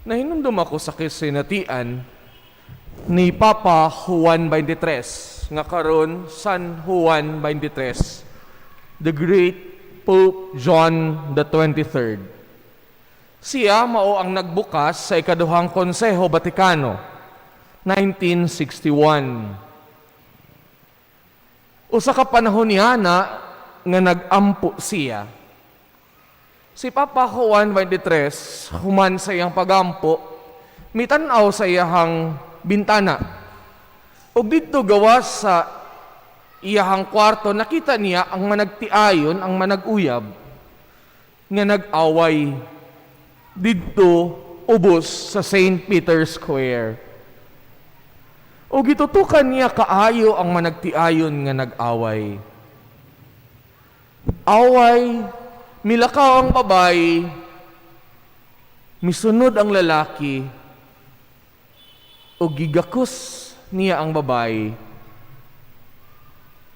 Nahinumdum ako sa kisinatian ni Papa Juan 23, nga karon San Juan 23, the great Pope John the 23rd. Siya mao ang nagbukas sa ikaduhang Konseho Vatikano, 1961. Usa ka panahon niya na nga nag-ampo siya. Si Papa Juan 23, human sa iyang pagampo, mitanaw sa iyahang bintana. O dito gawas sa iyahang kwarto, nakita niya ang managtiayon, ang manag-uyab, nga nag-away dito ubos sa St. Peter's Square. O gitutukan niya kaayo ang managtiayon nga nag-away. Away, milakaw ang babae, misunod ang lalaki, o gigakos niya ang babae,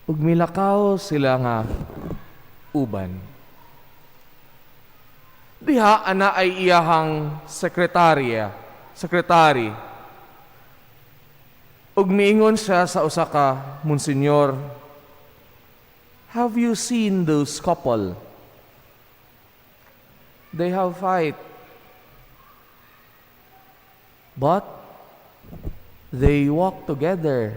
ug milakaw sila nga uban. Diha ana ay iyahang sekretary, ug miingon siya sa usa ka Monsenyor, "Have you seen those couple? They have fight, but they walk together."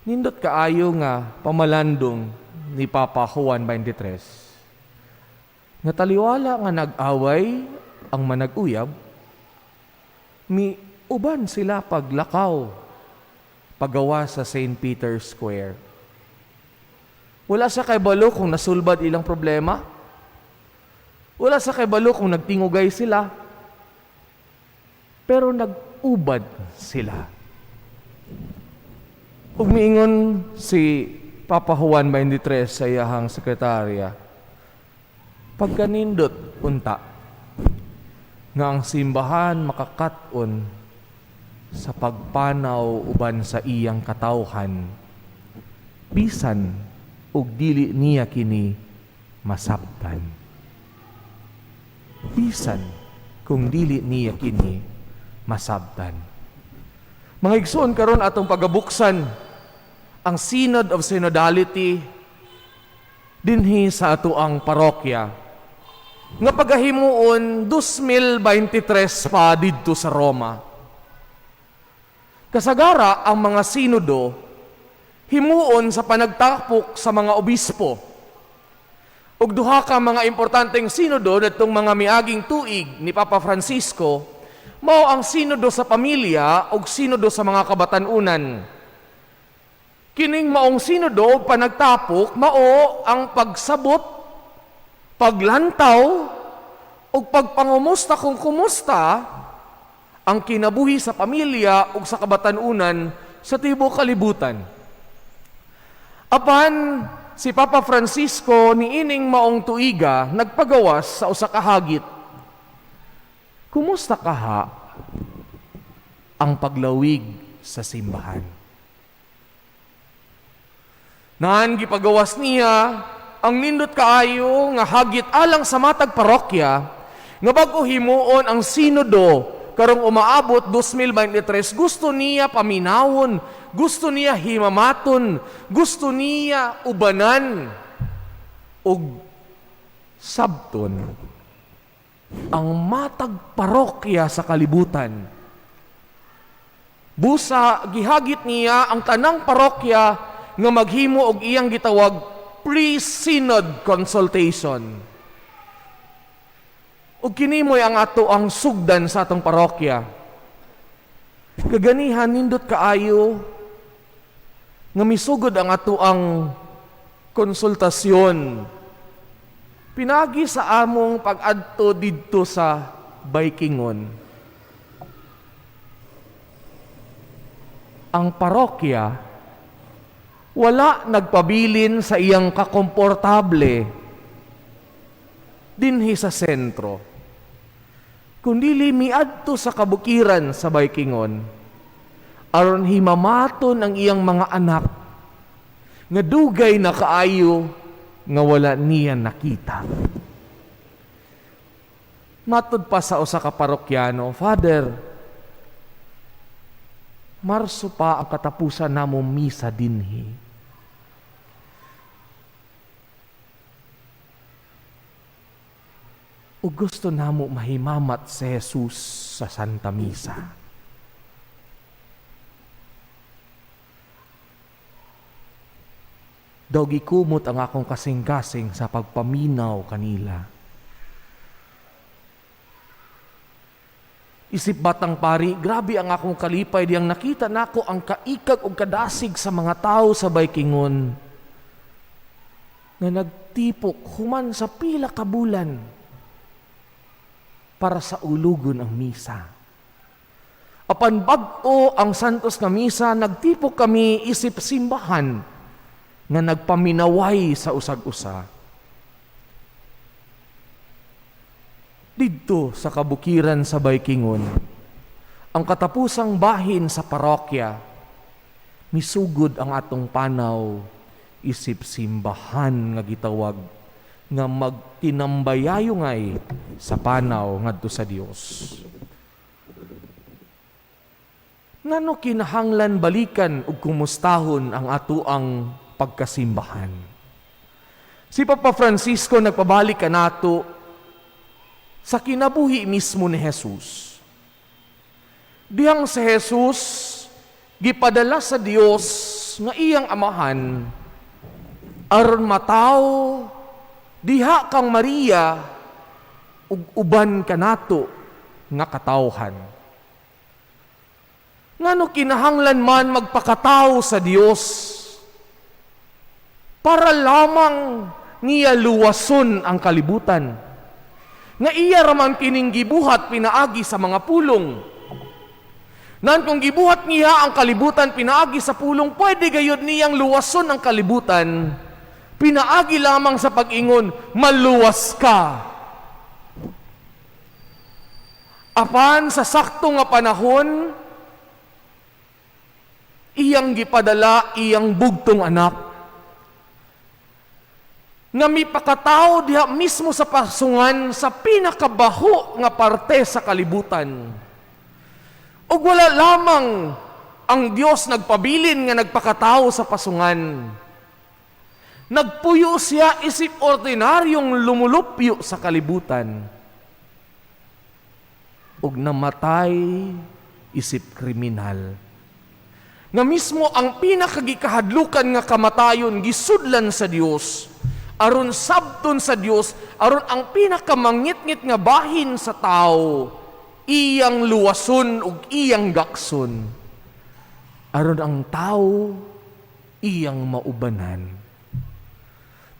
Nindot kaayo nga pamalandong ni Papa Juan 23. Nga taliwala nga nag-away ang manag-uyab, mi uban sila paglakaw, pagawa sa St. Peter's Square. Wala sa kaibalo kung nasulbad ilang problema. Wala sa kaibalo kung nagtingugay sila. Pero nag-ubad sila. Ug miingon si Papa Juan 23 sa iyahang sekretarya, pagkanindot unta, nga ang simbahan makakaton sa pagpanaw uban sa iyang katawhan, bisan ug dili niya kini masabtan. Bisan kung dili niya kini masabtan. Mga igsoon karon atong pagabuksan ang Synod of Synodality dinhi sa ato ang parokya nga pagahimuon 2023 pa didto sa Roma. Kasagara ang mga sinodo himuon sa panagtapok sa mga obispo. Ug duha ka mga importanteng sinodo natong mga miaging tuig ni Papa Francisco, mao ang sinodo sa pamilya ug sinodo sa mga kabatanunan. Kining maong sinodo panagtapok mao ang pagsabot, paglantaw ug pagpangumusta kung kumusta ang kinabuhi sa pamilya ug sa kabatanunan sa tibuok kalibutan. Apan si Papa Francisco niining maong tuiga nagpagawas sa usa ka hagit. Kumusta kaha ang paglawig sa simbahan? Naan gipagawas niya ang nindot kaayo nga hagit alang sa matag parokya nga bag-o himuon ang sinodo karong umaabot 2023. Gusto niya paminawon, gusto niya himamaton, gusto niya ubanan ug sabton ang matag parokya sa kalibutan. Busa gihagit niya ang tanang parokya nga maghimo og iyang gitawag pre-synod consultation. Ug kini moy ang ato ang sugdan sa atong parokya. Kaganihan nindot kaayo nga misugod ang ato ang konsultasyon. Pinagi sa among pag-adto didto sa Baikingon. Ang parokya wala nagpabilin sa iyang kakomportable dinhi sa sentro, kundi miadto sa kabukiran sa Baikingon aron himamaton ang iyang mga anak nga dugay na kaayo nga wala niya nakita. Matud pa sa usa ka parokyano, Father, Marso pa ang katapusan namo misa dinhi. O gusto namo mahimamat si Jesus sa Santa Misa. Daw gikumot ang akong kasing-kasing sa pagpaminaw kanila. Isip batang pari, grabe ang akong kalipay diyang nakita nako ang kaikag o kadasig sa mga tao sa Baykingon na nagtipok human sa pila ka bulan para sa ulugon ang misa. Apan bag-o ang santos nga misa, nagtipok kami isip simbahan na nagpaminaway sa usag-usa. Didto sa kabukiran sa Baykingon, ang katapusang bahin sa parokya, misugod ang atong panaw, isip simbahan nga gitawag, nga magtinambayayungay sa panaw ngadto sa Dios. Ngano kinahanglan balikan ug kumustahon ang atuang pagkasimbahan. Si Papa Francisco nagpabalik kanato sa kinabuhi mismo ni Jesus. Dihang si Jesus gipadala sa Dios nga iyang amahan aron mataw diha kang Maria ug uban kanato nga katawhan. Ngano kinahanglan man magpakataw sa Dios para lamang niya luwason ang kalibutan. Nga iya raman kining gibuhat pinaagi sa mga pulong. Nan kung gibuhat niya ang kalibutan pinaagi sa pulong, pwede gayud niyang luwason ang kalibutan. Pinaagi lamang sa pag-ingon, maluwas ka. Apan sa sakto nga panahon, iyang gipadala iyang bugtong anak nga mipakatao diha mismo sa pasungan sa pinakabaho nga parte sa kalibutan. Ug wala lamang ang Dios nagpabilin nga nagpakatao sa pasungan. Nagpuyo siya isip ordinaryong lumulupyo sa kalibutan. Ug namatay isip kriminal. Nga mismo ang pinakagikahadlukan nga kamatayon gisudlan sa Dios. Aron sabton sa Dios, aron ang pinakamangit-ngit nga bahin sa tao, iyang luwason ug iyang gakson. Aron ang tao, iyang maubanan.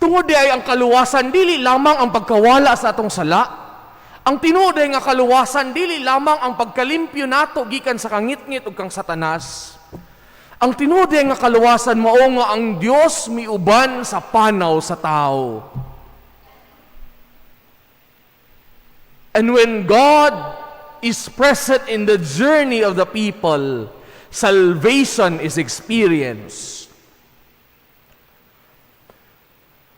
Tungod ay ang kaluwasan, dili lamang ang pagkawala sa atong sala. Ang tinuod ay nga kaluwasan, dili lamang ang pagkalimpyo nato gikan sa kangit-ngit ug kang satanas. Ang tinuod ay nga kaluwasan mao nga ang Dios miuban sa panaw sa tao. And when God is present in the journey of the people, salvation is experienced.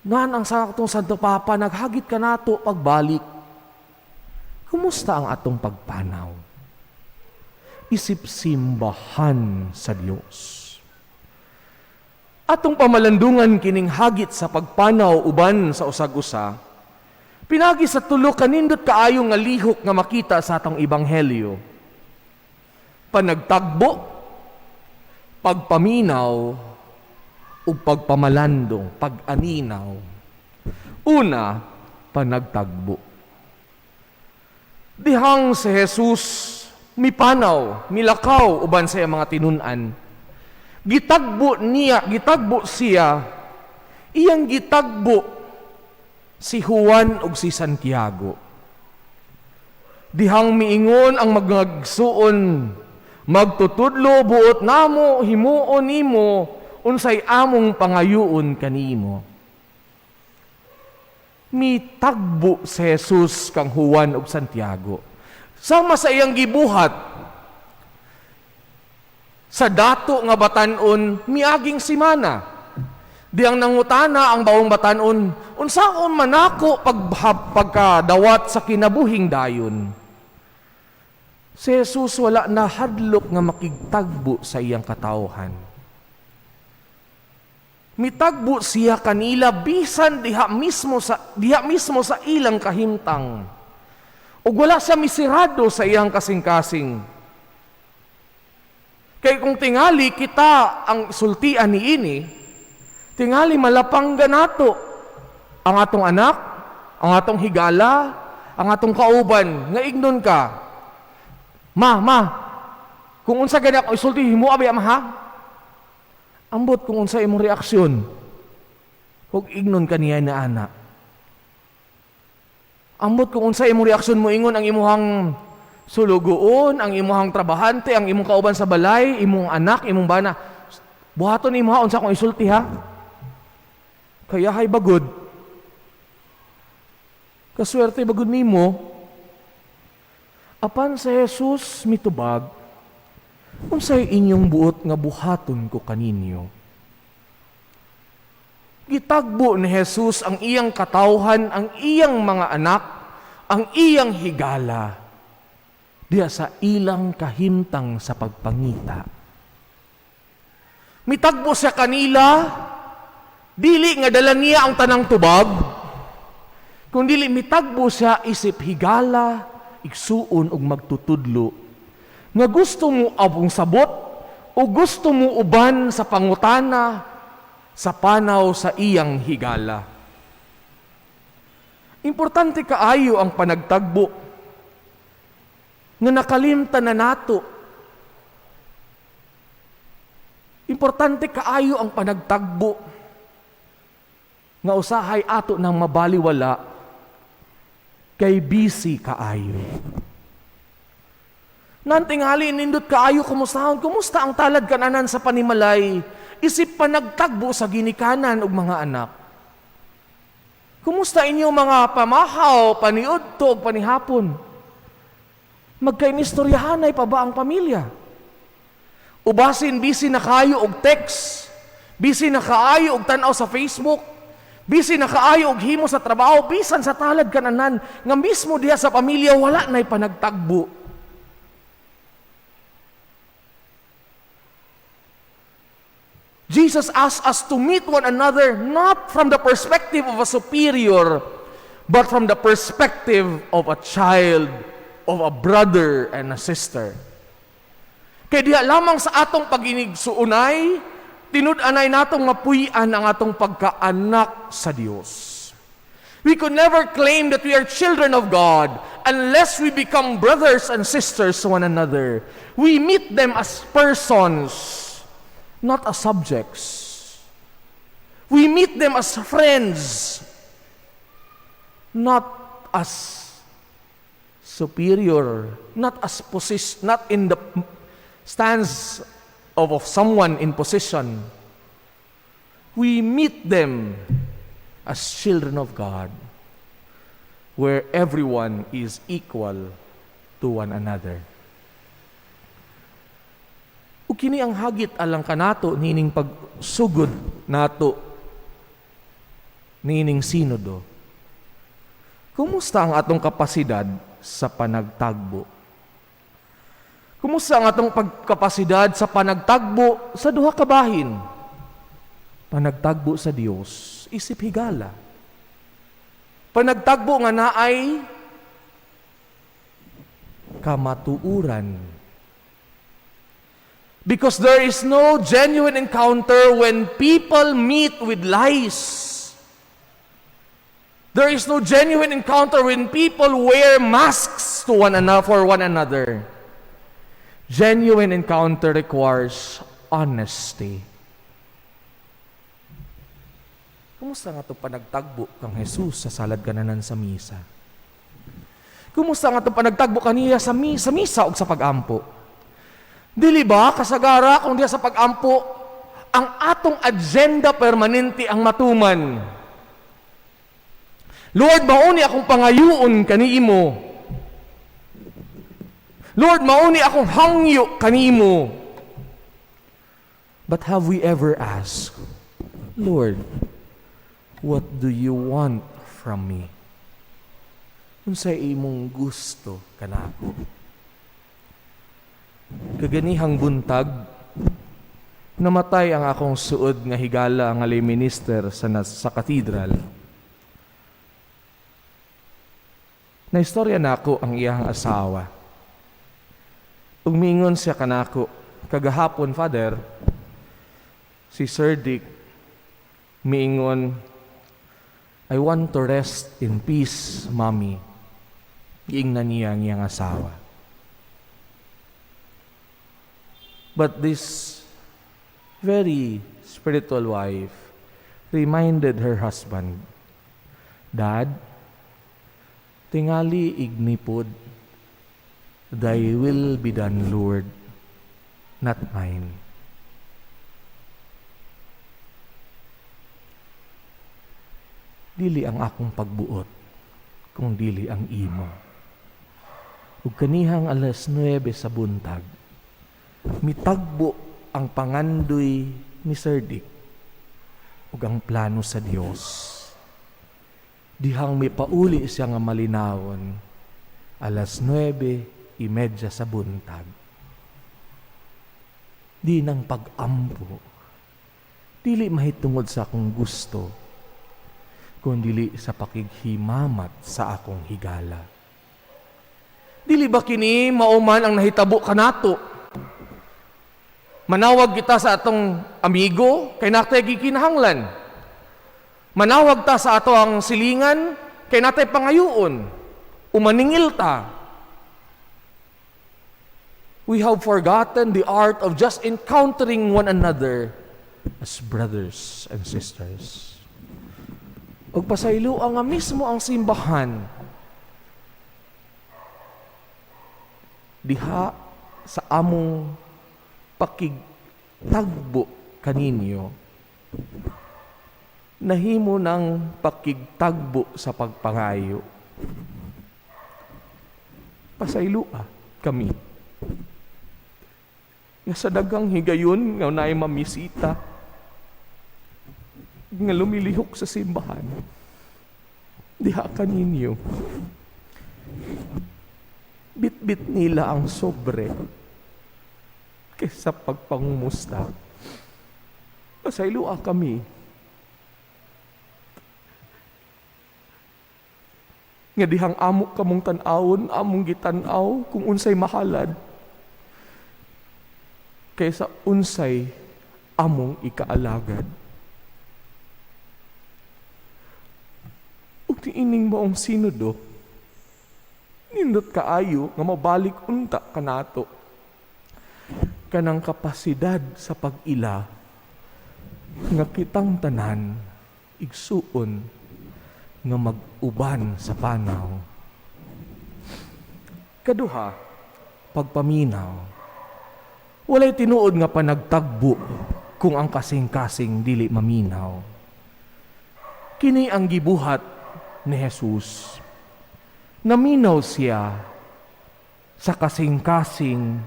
Nan ang saktong Santo Papa, naghagit ka nato pagbalik. Kumusta ang atong pagpanaw? Isip simbahan sa Dios. Atong pamalandungan kining hagit sa pagpanaw uban sa usag-usa, pinagi sa tulo kanindot kaayo nga lihok nga makita sa atong ebanghelyo. Panagtagbo, pagpaminaw, ug pagpamalandong, pag-aninaw. Una, panagtagbo. Dihang si Jesus mipanaw, milakaw uban sa mga tinun-an. Gitagbo siya, iyang gitagbo si Juan ug si Santiago. Dihang miingon ang magagsuon, magtutudlo buot namo, himuon nimo, unsay among pangayuon kanimo. Mitagbo si Jesus kang Juan ug Santiago. Sama sa iyang gibuhat, sa dato nga batan-on, miaging simana. Di ang nangutana ang bawang batanon, unsaon manako pagkadawat sa kinabuhing dayon. Si Jesus wala na hadlok nga makigtagbo sa iyang katawhan. Mitagbo siya kanila bisan diha mismo sa ilang kahimtang. Ug wala siya misirado sa iyang kasing-kasing. Kay kung tingali kita ang sultian niini, tingali malapanggan nato ang atong anak, ang atong higala, ang atong kauban, nga ignon ka. Ma, kung unsa gani ako isulti himo abi ama ha? Ambot kung unsa imong reaksyon. Kung ignon ka niya na ana. Ambot kung unsa imong reaksyon mo ingon ang imuhang sulugoon, ang imuhang trabahante, ang imong kauban sa balay, imong anak, imong bana. Buhaton imo ha unsa kung isulti ha? Kaya hay bagod. Kaswerte bagod nimo. Apan sa Jesus mitubag, unsay inyong buot nga buhaton ko kaninyo. Gitagbo ni Jesus ang iyang katawhan, ang iyang mga anak, ang iyang higala, diya sa ilang kahimtang sa pagpangita. Mitagbo siya kanila, dili nga dala niya ang tanang tubag, kung dili mitagbo siya isip higala, igsuon ug magtutudlo, nga gusto mo abong sabot o gusto mo uban sa pangutana sa panaw sa iyang higala. Importante kaayo ang panagtagbo nga nakalimtan na nato. Importante kaayo ang panagtagbo nga usahay ato ng mabaliwala kay busy kaayo. Nantingali nindot kaayo kumustahon, kumusta ang talad kananan sa panimalay, isip panagtagbo sa ginikanan ug mga anak. Kumusta inyo mga pamahaw, paniudto ug panihapon? Magkainistoryahanay pa ba ang pamilya? Ubasin busy na kaayo og text, busy na kaayo og tan-aw sa Facebook, busy na kaayo og himo sa trabaho, bisan sa talad kananan, nga mismo diha sa pamilya wala na'y panagtagbo. Jesus asked us to meet one another not from the perspective of a superior, but from the perspective of a child, of a brother and a sister. Kaya diha lamang sa atong paginigsuunay, tinud-anay natong mapuy-an ang atong pagkaanak sa Dios. We could never claim that we are children of God unless we become brothers and sisters to one another. We meet them as persons, not as subjects. We meet them as friends, not as superior, not in the stance of someone in position. We meet them as children of God, where everyone is equal to one another. O kini ang hagit alang kanato nining pagsugod nato nining sinodo. Kumusta ang atong kapasidad sa panagtagbo? Kumusta ang atong pagkapasidad sa panagtagbo sa duha ka bahin? Panagtagbo sa Dios, isip higala. Panagtagbo nga naay kamatuuran. Because there is no genuine encounter when people meet with lies. There is no genuine encounter when people wear masks to one another for one another. Genuine encounter requires honesty. Kumusta nga ito panagtagbo kang Jesus sa salad kananan sa misa? Kumusta nga ito panagtagbo kaniya sa misa o sa pagampo? Dili ba kasagara kung diya sa pagampo ang atong agenda permanente ang matuman? Lord, mauni akong pangayuon kaniimo. Lord, mauni akong hangyo kanimo. But have we ever asked, Lord, what do you want from me? Unsay imong gusto kanako? Kaganihang buntag, namatay ang akong suod nga higala nga lay minister sa katedral. Naistorya nako ang iyang asawa. Umingon siya kanako, kagahapon, Father, si Sir Dick, miingon, I want to rest in peace, Mommy. Giingnan niya ang iyang asawa. But this very spiritual wife reminded her husband, Dad, tingali ignipod, thy will be done, Lord, not mine. Dili ang akong pagbuot, kung dili ang imo. Ug kanihang alas 9 sa buntag, mitagbo ang pangandoy ni Sir Dick ug ang plano sa Dios. Dihang may pauli siya nga malinawon, alas 9:30 sa buntag. Di nang pag-ampo, dili mahitungod sa akong gusto, kundi sa pakighimamat sa akong higala. Dili ba kini mauman ang nahitabo kanato? Manawag kita sa atong amigo, kay natay gikinahanglan. Manawag ta sa ato ang silingan, kay natay pangayuon. Umaningil ta. We have forgotten the art of just encountering one another as brothers and sisters. Og pasaylo nga mismo ang simbahan, diha sa among pakigtagbo kaninyo, nahimo ng pakigtagbo sa pagpangayo. Pasaylua kami. Nga sa dagang higayon nga naay mamisita, nga lumilihok sa simbahan, diha kaninyo. Bit-bit nila ang sobre kaysa pagpangumusta. Pasaylua kami. Nga dihang amok kamong tan-awon, among gitanaw kung unsay mahalad, kaysa unsay among ikaalagad. Ug tiining moong sinodo, nindot kaayo nga mabalik unta kanato kanang kapasidad sa pag-ila nga kitang tanan igsuon nga mag-uban sa panaw. Kaduha, pagpaminaw. Walay tinuod nga panagtagbo kung ang kasing-kasing dili maminaw. Kini ang gibuhat ni Jesus. Naminaw siya sa kasing-kasing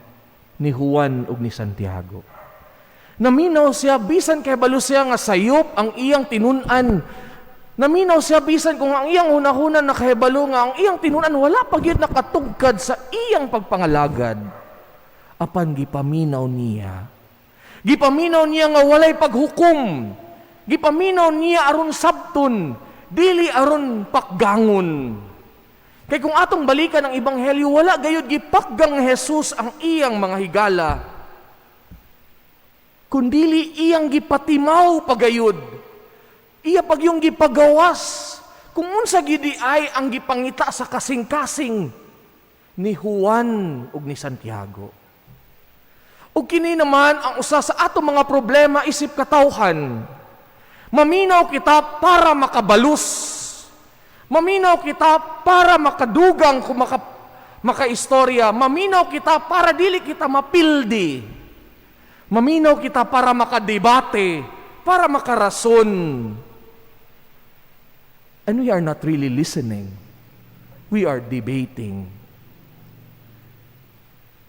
ni Juan ug ni Santiago. Naminaw siya bisan kay balo siya nga sayop ang iyang tinun-an. Naminaw siya bisan kung ang iyang hunahunan nakahibalo nga ang iyang tinun-an wala pa gyud nakatugkad sa iyang pagpangalagad. Apan gipaminaw niya. Gipaminaw niya nga walay paghukom. Gipaminaw niya aron sabton, dili aron pakgangon. Kay kung atong balikan ang ebanghelyo, wala gayud gipakgang Jesus ang iyang mga higala, kundili iyang gipatimaw pagayud. Iya pag yung gipagawas, kung unsa gidi ay ang gipangita sa kasing-kasing ni Juan ug ni Santiago. Ug kini naman ang usa sa atong mga problema isip katawhan. Maminaw kita para makabalus. Maminaw kita para makadugang kung makaistorya. Maminaw kita para dili kita mapildi. Maminaw kita para makadebate, para makarason. And we are not really listening. We are debating.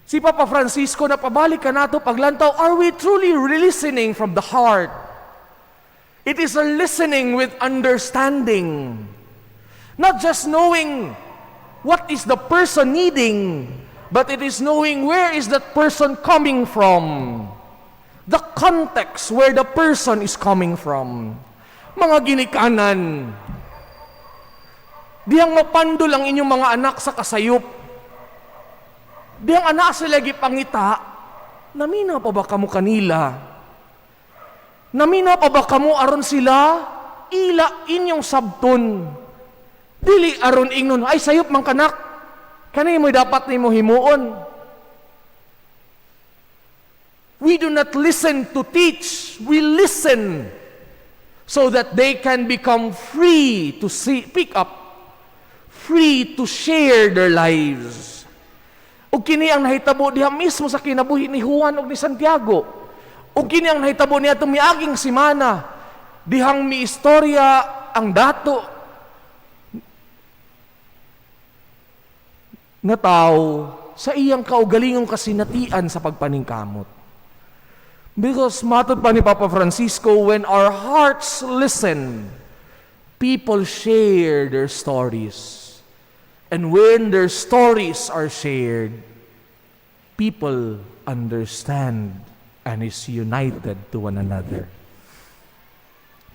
Si Papa Francisco, napabalik ka nato paglantaw, are we truly listening from the heart? It is a listening with understanding. Not just knowing what is the person needing, but it is knowing where is that person coming from. The context where the person is coming from. Mga ginikanan, diyang mapandol ang inyong mga anak sa kasayop. Diyang anak sila gipangita, namina pa ba kamo kanila? Namina pa ba kamo aron sila? Ila inyong sabton. Dili aron ingnon, ay sayop mang kanak. Kanay mo dapat nimo himuon. We do not listen to teach. We listen so that they can become free to pick up, free to share their lives. O kini ang nahitabo diha mismo sa kinabuhi ni Juan o ni Santiago. O kini ang nahitabo niya tumiaging simana. Dihang mi istorya ang dato nga tao sa iyang kaugalingong kasinatian sa pagpaningkamot. Because matod pa ni Papa Francisco, when our hearts listen, people share their stories. And when their stories are shared, people understand and is united to one another.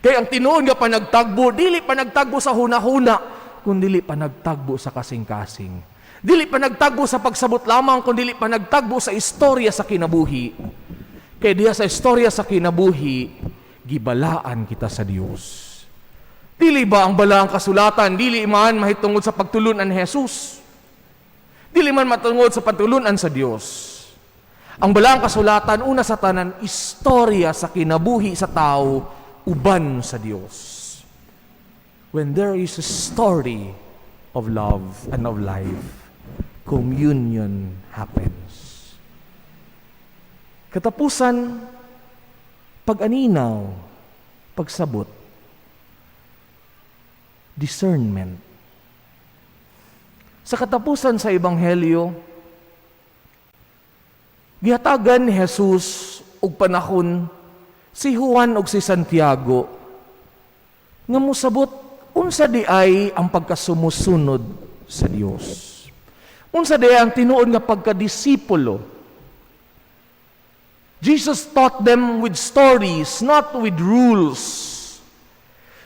Kaya ang tinuon nga panagtagbo, dili panagtagbo sa huna-huna, kundi panagtagbo sa kasing-kasing. Dili pa nagtagbo sa pagsabot lamang, kundi pa nagtagbo sa istorya sa kinabuhi. Kaya diya sa istorya sa kinabuhi, gibalaan kita sa Dios. Dili ba ang balaang kasulatan, dili man mahitungod sa pagtulunan ni Jesus? Dili man matungod sa pagtulunan sa Dios. Ang balaang kasulatan, una sa tanan, istorya sa kinabuhi sa tao, uban sa Dios. When there is a story of love and of life, communion happens. Katapusan, pag-aninaw, pagsabot, discernment. Sa katapusan sa Ebanghelyo, gihatagan ni Jesus og panahon si Juan og si Santiago nga mosabot unsa di ay ang pagkasumusunod sa Dios. Unsa di ang tinuod nga pagkadisipulo. Jesus taught them with stories, not with rules.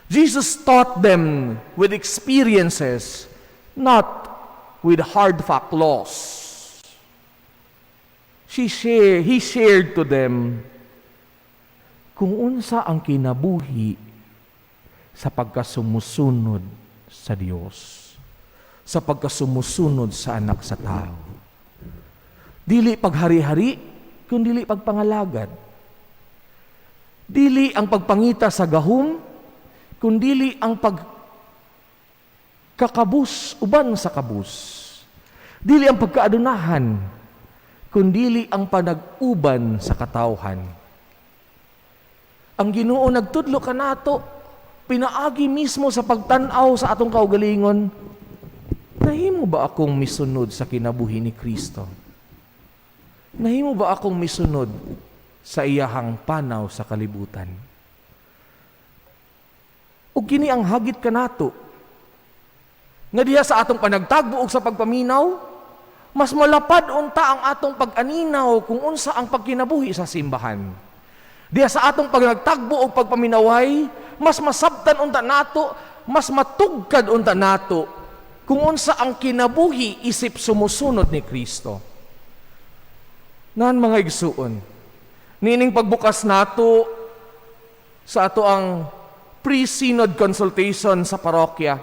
Jesus taught them with experiences, not with hard fact laws. He shared to them kung unsa ang kinabuhi sa pagkasumusunod sa Dios, sa pagkasumusunod sa anak sa tao. Dili paghari-hari, kundi pagpangalagad. Dili ang pagpangita sa gahom, kundi ang pagkakabus uban sa kabus. Dili ang pagkaadunahan, kundi ang panag-uban sa katawhan. Ang Ginoo nagtudlo kanato, pinaagi mismo sa pagtanaw sa atong kaugalingon, nahimo ba akong misunod sa kinabuhi ni Kristo? Nahimo ba akong misunod sa iyahang panaw sa kalibutan? Ug kini ang hagit kanato, nga diha sa atong panagtagbo ug sa pagpaminaw, mas malapad unta ang atong pag-aninaw kung unsa ang pagkinabuhi sa simbahan. Diya sa atong pagnagtagbo o pagpaminaway, mas masabtan unta nato, mas matugkad unta nato, kung unsa ang kinabuhi isip sumusunod ni Kristo. Nan mga igsuon, nining pagbukas nato sa ato ang pre-synod consultation sa parokya,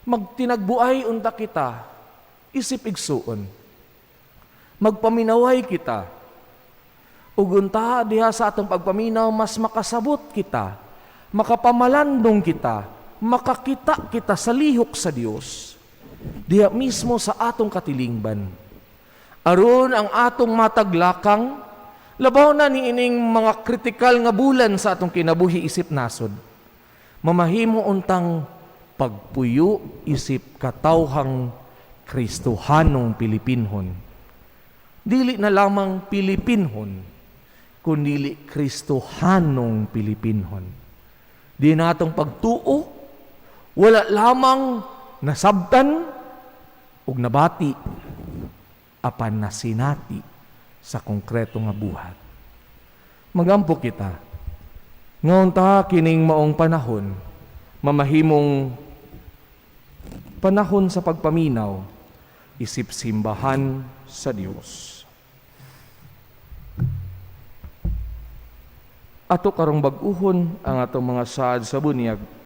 magtinagbuay unta kita, isip igsuon. Magpaminaway kita, ugunta diha sa atong pagpaminaw, mas makasabot kita, makapamalandong kita, makakita kita sa lihok sa Dios, diha mismo sa atong katilingban. Aron ang atong mataglakang, labaw na niining mga kritikal nga bulan sa atong kinabuhi isip nasod, mamahimo untang pagpuyo isip katawhang Kristohanong Pilipinhon. Dili na lamang Pilipinhon, kundili Kristohanong Pilipinhon. Di natong pagtuo, wala lamang nasabtan ug nabati, apan nasinati sa konkreto nga buhat. Magampo kita, ngayon ta kining maong panahon, mamahimong panahon sa pagpaminaw, isip simbahan sa Dios. Ato karong bag-uhon ang atong mga saad sa bunyag,